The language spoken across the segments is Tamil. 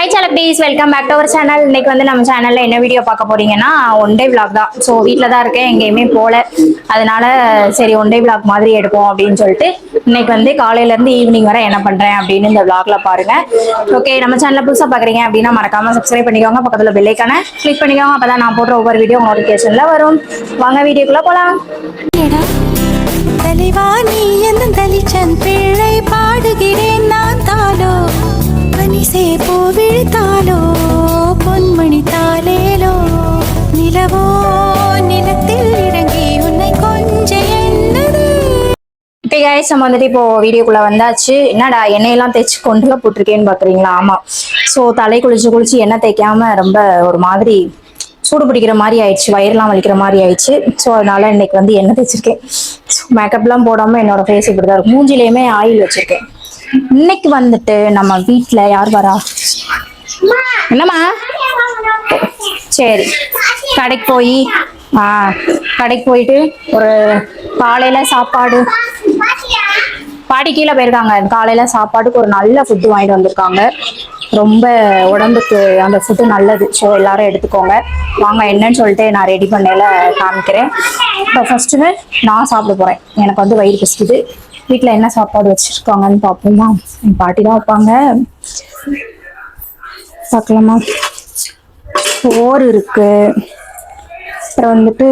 ஹாய் சலக்டீஸ், welcome back to our channel. இன்னைக்கு வந்து நம்ம சேனல்ல என்ன வீடியோ பார்க்க போறீங்கன்னா ஒன் டே விளாக் தான். ஸோ வீட்டில் தான் இருக்கேன், எங்கேயுமே போல. அதனால சரி ஒன் டே விளாக் மாதிரி எடுப்போம் அப்படின்னு சொல்லிட்டு இன்னைக்கு வந்து காலையில இருந்து ஈவினிங் வரை என்ன பண்றேன் அப்படின்னு இந்த விளாக்ல பாருங்க. ஓகே, நம்ம சேனல் புதுசா பாக்குறீங்க அப்படின்னா மறக்காம சப்ஸ்கிரைப் பண்ணிக்கோங்க, பக்கத்துல பெல் ஐகானை கிளிக் பண்ணிக்கோங்க, அப்பதான் நான் போடுற ஒவ்வொரு வீடியோ நோட்டிபிகேஷன்ல வரும். வாங்க வீடியோக்குள்ள போலாம். தலைவாணி எந்த தலிச்சன் பிள்ளை பாடுகிறேன் நான் தாலோ பனிசே பூ விழுத்தாலோ பொன்மணி தாலேலோ நிலவோ நிலத்தில் இறங்கி உன்னை கொஞ்ச என்னது. ஓகே கைஸ், நம்ம வந்துட்டு இப்போ வீடியோக்குள்ள வந்தாச்சு. என்னடா எண்ணெயெல்லாம் தேய்ச்சி கொண்டுல போட்டிருக்கேன்னு பாக்குறீங்களா? ஆமா. ஸோ தலை குளிச்சு எண்ணெய் தேய்க்காம ரொம்ப ஒரு மாதிரி சூடு பிடிக்கிற மாதிரி ஆயிடுச்சு, வயிறுலாம் வலிக்கிற மாதிரி ஆயிடுச்சு. ஸோ அதனால இன்னைக்கு வந்து எண்ணெய் தேய்ச்சிருக்கேன். மேக்கப்லாம் போடாம என்னோட ஃபேஸ் இப்படிதான் இருக்கும். மூஞ்சிலையுமே ஆயில் வச்சிருக்கேன். இன்னைக்கு வந்துட்டு நம்ம வீட்டுல யார் வரா? என்னம்மா? சரி, கடைக்கு போயிட்டு ஒரு காலையில சாப்பாடு, பாட்டி கீழே போயிருக்காங்க. காலையில சாப்பாடுக்கு ஒரு நல்ல ஃபுட்டு வாங்கிட்டு வந்திருக்காங்க. ரொம்ப உடம்புக்கு அந்த ஃபுட்டு நல்லது. ஸோ எல்லாரும் எடுத்துக்கோங்க. வாங்க என்னன்னு சொல்லிட்டு நான் ரெடி பண்ணல காமிக்கிறேன். இப்போ ஃபர்ஸ்ட்டு நான் சாப்பிட போறேன். எனக்கு வந்து வயிறு பசிக்குது. வீட்டில் என்ன சாப்பாடு வச்சிருக்காங்கன்னு பார்ப்போமா? என் பாட்டி தான் வைப்பாங்க, பார்க்கலாமா? சோறு இருக்கு, அப்புறம் வந்துட்டு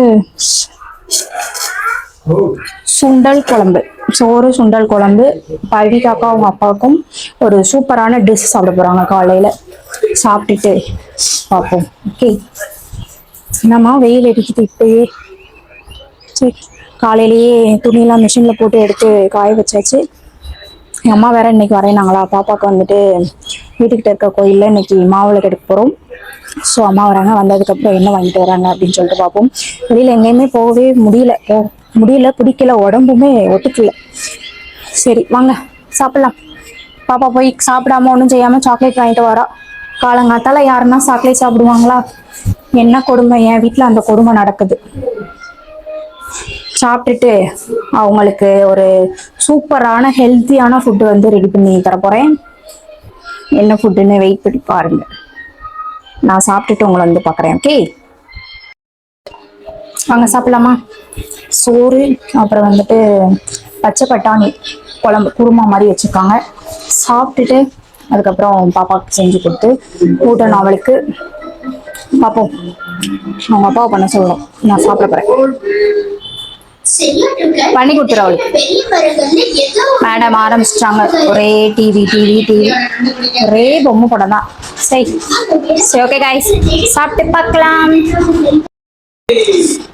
சுண்டல் குழம்பு, சோறு சுண்டல் குழம்பு. பழனிக்காக்கா அவங்க அப்பாவுக்கும் ஒரு சூப்பரான டிஷ் சாப்பிட போறாங்க. காலையில சாப்பிட்டுட்டு பார்ப்போம். ஓகே, என்னம்மா வெயில் அடிக்குது இப்பயே? சரி, காலையிலேயே துணியெல்லாம் மிஷினில் போட்டு எடுத்து காய வச்சாச்சு. எங்கள் அம்மா வேற இன்னைக்கு வரையினாங்களா, பாப்பாவுக்கு வந்துட்டு வீட்டுக்கிட்ட இருக்க கோயிலில் இன்னைக்கு மாவிளக்கு எடுக்க போகிறோம். ஸோ அம்மா வராங்க, வந்ததுக்கப்புறம் என்ன வாங்கிட்டு வராங்க அப்படின்னு சொல்லிட்டு பார்ப்போம். வெளியில் எங்கேயுமே போகவே முடியல, பிடிக்கல, உடம்புமே ஒத்துக்கல. சரி வாங்க சாப்பிடலாம். பாப்பா போய் சாப்பிடாம ஒன்றும் செய்யாமல் சாக்லேட் வாங்கிட்டு வரா. காலங்காத்தால யாருன்னா சாக்லேட் சாப்பிடுவாங்களா? என்ன கொடுமை, என் வீட்டில் அந்த கொடுமை நடக்குது. சாப்பிட்டுட்டு அவங்களுக்கு ஒரு சூப்பரான ஹெல்த்தியான ஃபுட்டு வந்து ரெடி பண்ணி தரப்போறேன். என்ன ஃபுட்டுன்னு வெயிட் பண்ணி பாருங்க. நான் சாப்பிட்டுட்டு உங்களை வந்து பார்க்குறேன். ஓகே வாங்க சாப்பிடலாமா? சோறு, அப்புறம் வந்துட்டு பச்சை பட்டாணி குழம்பு குருமா மாதிரி வச்சுருக்காங்க. சாப்பிட்டுட்டு அதுக்கப்புறம் பாப்பாவுக்கு செஞ்சு கொடுத்து ஊட்டணும் அவளுக்கு. பார்ப்போம், அவங்க அப்பாவை பண்ண சொல்லணும். நான் சாப்பிட போகிறேன், பண்ணி கொடுத்துரு. மேடம் ஆரம்பிச்சிட்டாங்க. ஒரே டிவி டிவி டிவி, ஒரே பொம்மை படம் தான். சரி சரி, ஓகே கைஸ், சாப்பிட்டு பார்க்கலாம்.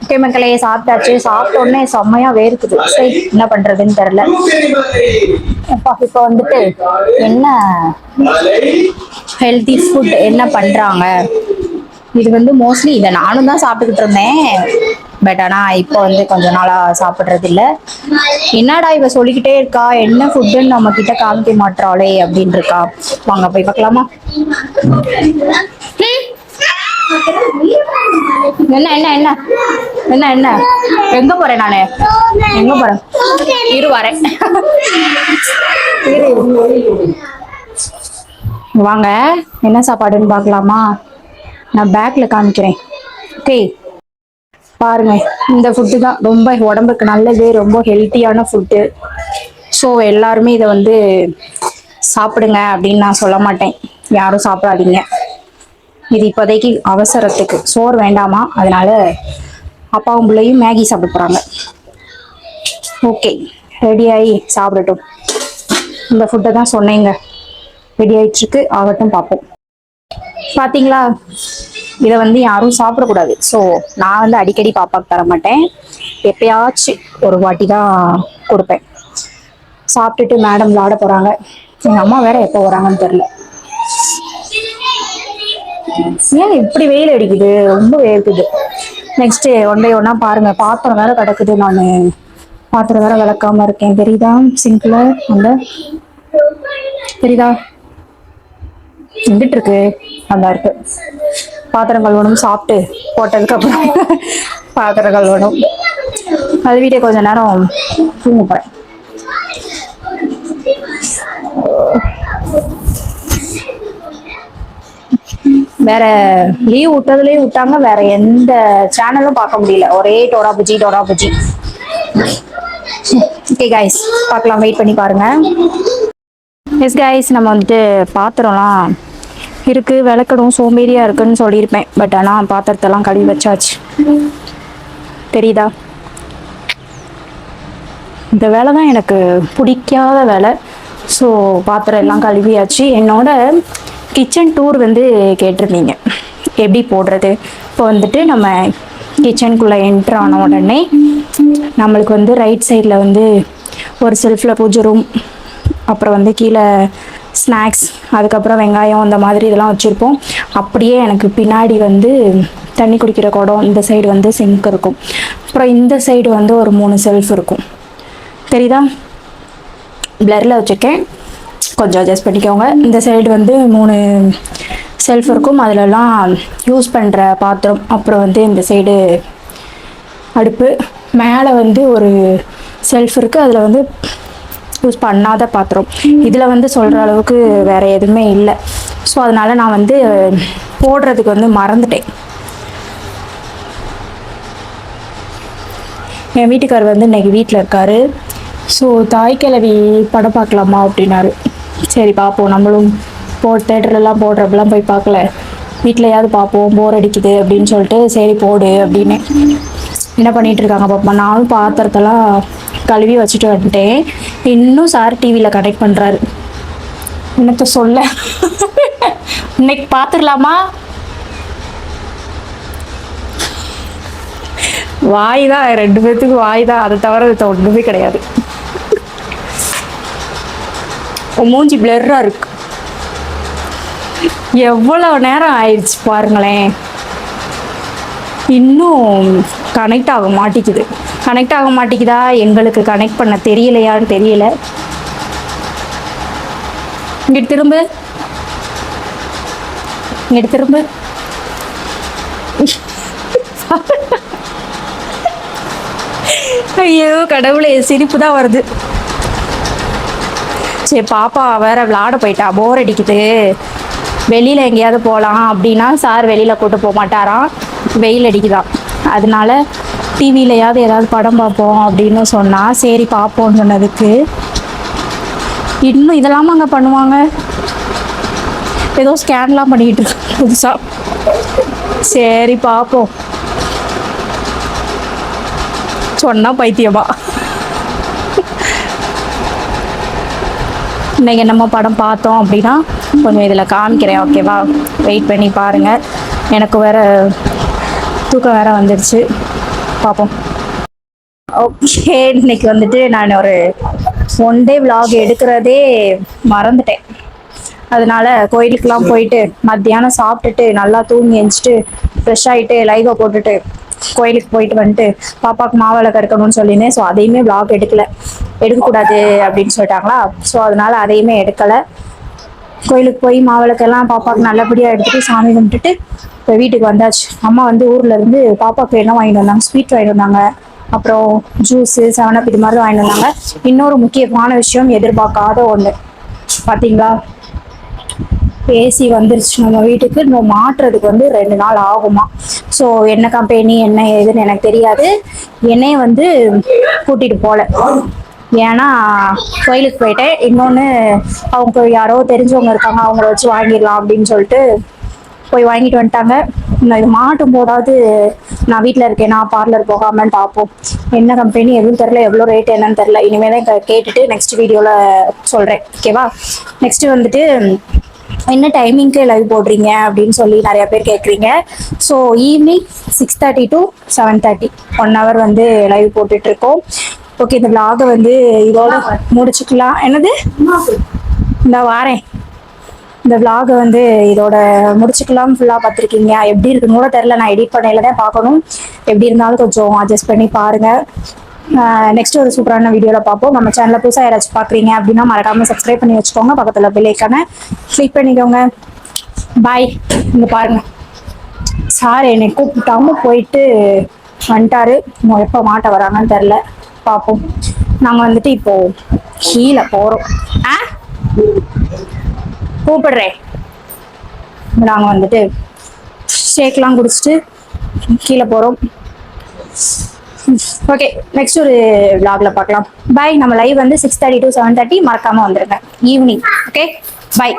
ஓகே மக்களே, சாப்பிட்டாச்சு. சாப்பிட்ட உடனே செம்மையா வேர்க்குது. சரி என்ன பண்றதுன்னு தெரியல. இப்போ வந்துட்டு என்ன ஹெல்தி ஃபுட் என்ன பண்றாங்க, இது வந்து மோஸ்ட்லி இதை நானும் தான் சாப்பிட்டுக்கிட்டு இருந்தேன். பட் ஆனால் இப்போ வந்து கொஞ்ச நாளாக சாப்பிட்றது இல்லை. என்னடா இவ சொல்லிக்கிட்டே இருக்கா, என்ன ஃபுட்டுன்னு நம்ம கிட்ட காமிக்க மாட்டாளே அப்படின்னு இருக்கா. வாங்க போய் பார்க்கலாமா? என்ன என்ன என்ன என்ன என்ன எங்க போறேன் நானு? எங்க போறேன்? இரு வரேன். வாங்க என்ன சாப்பாடுன்னு பார்க்கலாமா? நான் பேக்ல காமிக்கிறேன். ஓகே பாருங்க, இந்த ஃபுட்டு தான் ரொம்ப உடம்புக்கு நல்லது, ரொம்ப ஹெல்த்தியான ஃபுட்டு. ஸோ எல்லாருமே இதை வந்து சாப்பிடுங்க அப்படின்னு நான் சொல்ல மாட்டேன். யாரும் சாப்பிடாதீங்க. இது இப்போதைக்கு அவசரத்துக்கு சோறு வேண்டாமா, அதனால அப்பாவும் பிள்ளையும் மேகி சாப்பிட போறாங்க. ஓகே, ரெடி ஆகி சாப்பிடட்டும். இந்த ஃபுட்டை தான் சொன்னேங்க, ரெடி ஆயிட்டு இருக்கு, ஆகட்டும் பார்ப்போம். பாத்தீங்களா, இதை வந்து யாரும் சாப்பிடக்கூடாது. ஸோ நான் வந்து அடிக்கடி பாப்பாக்கு தர மாட்டேன், எப்பயாச்சும் ஒரு வாட்டி தான் கொடுப்பேன். சாப்பிட்டுட்டு மேடம் விளாட போறாங்க. எங்க அம்மா வேற எப்போ வராங்கன்னு தெரியல. ஏன் இப்படி வெயில் அடிக்குது, ரொம்ப வேர்க்குது. நெக்ஸ்ட் ஒன் பை ஒன்னா பாருங்க. பாத்திரம் வேற கிடக்குது, நான் பாத்திரம் வேற விளக்காம இருக்கேன். தெரியுதா சிங்க்ல? அந்த தெரியுதா எங்கிட்டு இருக்கு? அந்த இருக்கு. பாத்திரம் கழுவணும், சாப்பிட்டு போட்டதுக்கு அப்புறம் பாத்திரம் கழுவணும். கழுவிட்டு கொஞ்ச நேரம் தூங்க போறேன். வேற லீவ் விட்டதுலயும் விட்டாங்க, வேற எந்த சேனலும் பார்க்க முடியல, ஒரே Dora Buji Dora Buji. Okay guys, பார்க்கலாம், வெயிட் பண்ணி பாருங்க. எஸ் கைஸ், நம்ம வந்துட்டு பாத்திரம்லாம் இருக்கு, விளக்கணும், சோம்பேறியா இருக்குன்னு சொல்லியிருப்பேன். பட் ஆனால் பாத்திரத்தெல்லாம் கழுவி வச்சாச்சு. தெரியுதா? இந்த வேலை தான் எனக்கு பிடிக்காத வேலை. ஸோ பாத்திரம் எல்லாம் கழுவியாச்சு. என்னோட கிச்சன் டூர் வந்து கேட்டிருந்தீங்க, எப்படி போடுறது. இப்போ வந்துட்டு நம்ம கிச்சனுக்குள்ளே என்ட்ரு ஆன உடனே நம்மளுக்கு வந்து ரைட் சைடில் வந்து ஒரு செல்ஃபில் பூஜை ரூம், அப்புறம் வந்து கீழே ஸ்நாக்ஸ், அதுக்கப்புறம் வெங்காயம், அந்த மாதிரி இதெல்லாம் வச்சுருப்போம். அப்படியே எனக்கு பின்னாடி வந்து தண்ணி குடிக்கிற குடம், இந்த சைடு வந்து சிங்க் இருக்கும். அப்புறம் இந்த சைடு வந்து ஒரு 3 செல்ஃப் இருக்கும். தெரியுதா? பிளரில் வச்சுருக்கேன், கொஞ்சம் அட்ஜஸ்ட் பண்ணிக்கோங்க. இந்த சைடு வந்து 3 செல்ஃப் இருக்கும், அதிலெல்லாம் யூஸ் பண்ணுற பாத்திரம். அப்புறம் வந்து இந்த சைடு அடுப்பு, மேலே வந்து ஒரு செல்ஃப் இருக்குது, அதில் வந்து யூஸ் பண்ணாத பாத்திரம். இதில் வந்து சொல்கிற அளவுக்கு வேறு எதுவுமே இல்லை. ஸோ அதனால் நான் வந்து போடுறதுக்கு வந்து மறந்துட்டேன். என் வீட்டுக்கார் வந்து இன்றைக்கி வீட்டில் இருக்கார். ஸோ தாய்க்கிழவி படம் பார்க்கலாமா அப்படின்னாரு. சரி பார்ப்போம், நம்மளும் தேட்டர்லாம் போடுறப்பெல்லாம் போய் பார்க்கல, வீட்டிலையாவது பார்ப்போம், போர் அடிக்குது அப்படின்னு சொல்லிட்டு சரி போடு அப்படின்னு. என்ன பண்ணிகிட்டு இருக்காங்க பாப்பா. நானும் பாத்திரத்தெல்லாம் கழுவி வச்சுட்டு வந்துட்டேன். இன்னும் சார் டிவியில் கனெக்ட் பண்ணுறாரு. என்னத்த சொல்ல, இன்னைக்கு பார்த்துடலாமா? வாய் தான், 2 பேர்த்துக்கு வாய் தான், அதை தவிர இது ஒன்றுமே கிடையாது. மூஞ்சி பிளர்ரா இருக்கு. எவ்வளோ நேரம் ஆயிடுச்சு பாருங்களேன், இன்னும் கனெக்ட் ஆக மாட்டேங்குது. கனெக்ட் ஆக மாட்டேங்குதா, எங்களுக்கு கனெக்ட் பண்ண தெரியலையான்னு தெரியல. இங்கிட்டு திரும்ப, இங்கிட்டு திரும்ப. ஐயோ கடவுளே, சிரிப்பு தான் வருது. சரி பாப்பா வேற விளாட போயிட்டா, போர் அடிக்குது, வெளியில் எங்கேயாவது போகலாம் அப்படின்னா சார் வெளியில் கூட்டு போக மாட்டாராம், வெயில் அடிக்குதான். அதனால டிவிலையாவது ஏதாவது படம் பார்ப்போம் அப்படின்னு சொன்னால் சரி பார்ப்போம்னு சொன்னதுக்கு இன்னும் இதெல்லாமா அங்கே பண்ணுவாங்க. ஏதோ ஸ்கேன்லாம் பண்ணிக்கிட்டு இருக்கு புதுசாக. சரி பார்ப்போம் சொன்னால் பைத்தியமா. இன்னைக்கு நம்ம படம் பார்த்தோம் அப்படின்னா கொஞ்சம் இதில் காமிக்கிறேன், ஓகேவா? வெயிட் பண்ணி பாருங்கள். எனக்கு வேற தூக்கம் வேற வந்துடுச்சு, பார்ப்போம். ஓகே, இன்னைக்கு வந்துட்டு நான் ஒரு 1 டே vlog எடுக்கிறதே மறந்துட்டேன். அதனால கோயிலுக்கெலாம் போயிட்டு மத்தியானம் சாப்பிட்டுட்டு நல்லா தூங்கி எழுந்திரிச்சிட்டு ஃப்ரெஷ் ஆகிட்டு லைவை போட்டுட்டு கோயிலுக்கு போயிட்டு வந்துட்டு பாப்பாவுக்கு மாவிளக்கு எடுக்கணும்னு சொல்லினேன். ஸோ அதையுமே vlog எடுக்கக்கூடாது அப்படின்னு சொல்லிட்டாங்களா. ஸோ அதனால அதையுமே எடுக்கலை. கோயிலுக்கு போய் மாவிளக்கெல்லாம் பாப்பாவுக்கு நல்லபடியாக எடுத்துகிட்டு சாமி கும்பிட்டுட்டு இப்போ வீட்டுக்கு வந்தாச்சு. அம்மா வந்து ஊர்லேருந்து பாப்பாவுக்கு என்ன வாங்கிட்டு வந்தாங்க, ஸ்வீட் வாங்கிட்டு வந்தாங்க, அப்புறம் ஜூஸு 7up இது மாதிரி வாங்கிட்டு வந்தாங்க. இன்னொரு முக்கியமான விஷயம், எதிர்பார்க்காத ஒன்று பார்த்தீங்களா, ஏசி வந்துருச்சு நம்ம வீட்டுக்கு. நம்ம மாட்டுறதுக்கு வந்து 2 நாள் ஆகுமா. ஸோ என்ன கம்பெனி என்ன ஏதுன்னு எனக்கு தெரியாது. என்னையே வந்து கூட்டிகிட்டு போகல, ஏன்னா கோயிலுக்கு போயிட்டேன். இன்னொன்று அவங்க யாரோ தெரிஞ்சவங்க இருக்காங்க, அவங்கள வச்சு வாங்கிடலாம் அப்படின்னு சொல்லிட்டு போய் வாங்கிட்டு வந்துட்டாங்க. நான் இது மாட்டும் போடாது நான் வீட்டில் இருக்கேன், நான் பார்லர் போகாமல் பார்ப்போம். என்ன கம்பெனி எதுவும் தெரில, எவ்வளோ ரேட் என்னன்னு தெரில. இனிமேல் தான் கேட்டுட்டு நெக்ஸ்ட் வீடியோவில் சொல்கிறேன், ஓகேவா? நெக்ஸ்ட்டு வந்துட்டு என்ன டைமிங்க்கு லைவ் போடுறீங்க அப்படின்னு சொல்லி நிறையா பேர் கேட்குறீங்க. ஸோ ஈவினிங் 6:30 to 7:30 1 hour வந்து லைவ் போட்டுட்ருக்கோம். ஓகே, இந்த vlog வந்து இதோட முடிச்சுக்கலாம். என்னது, இந்த வாரேன். இந்த vlog வந்து இதோட முடிச்சுக்கலாம். ஃபுல்லாக பார்த்துருக்கீங்க, எப்படி இருக்குன்னு கூட தெரில, நான் எடிட் பண்ணையில தான் பார்க்கணும். எப்படி இருந்தாலும் கொஞ்சம் அட்ஜஸ்ட் பண்ணி பாருங்கள். நெக்ஸ்ட் ஒரு சூப்பரான வீடியோவில் பார்ப்போம். நம்ம சேனலில் புதுசாக யாராச்சும் பார்க்குறீங்க அப்படின்னா மறக்காமல் சப்ஸ்கிரைப் பண்ணி வச்சுக்கோங்க, பக்கத்தில் பெல் ஐக்கானை கிளிக் பண்ணிக்கோங்க. பாய். இங்கே பாருங்கள், சார் என்னை கூப்பிட்டாமல் போயிட்டு வந்துட்டாரு. எப்போ மாட்ட வராங்கன்னு தெரில, பார்ப்போம். நாங்கள் வந்துட்டு இப்போது கீழே போகிறோம். கூப்பிடுறேன். நாங்கள் வந்துட்டு ஷேக்லாம் குடிச்சிட்டு கீழே போகிறோம். ஓகே, நெக்ஸ்ட் ஒரு vlogல பார்க்கலாம். பை. நம்ம லைவ் வந்து 6:30 to 7:30 மறக்காம வந்துருங்க ஈவினிங். Okay, by.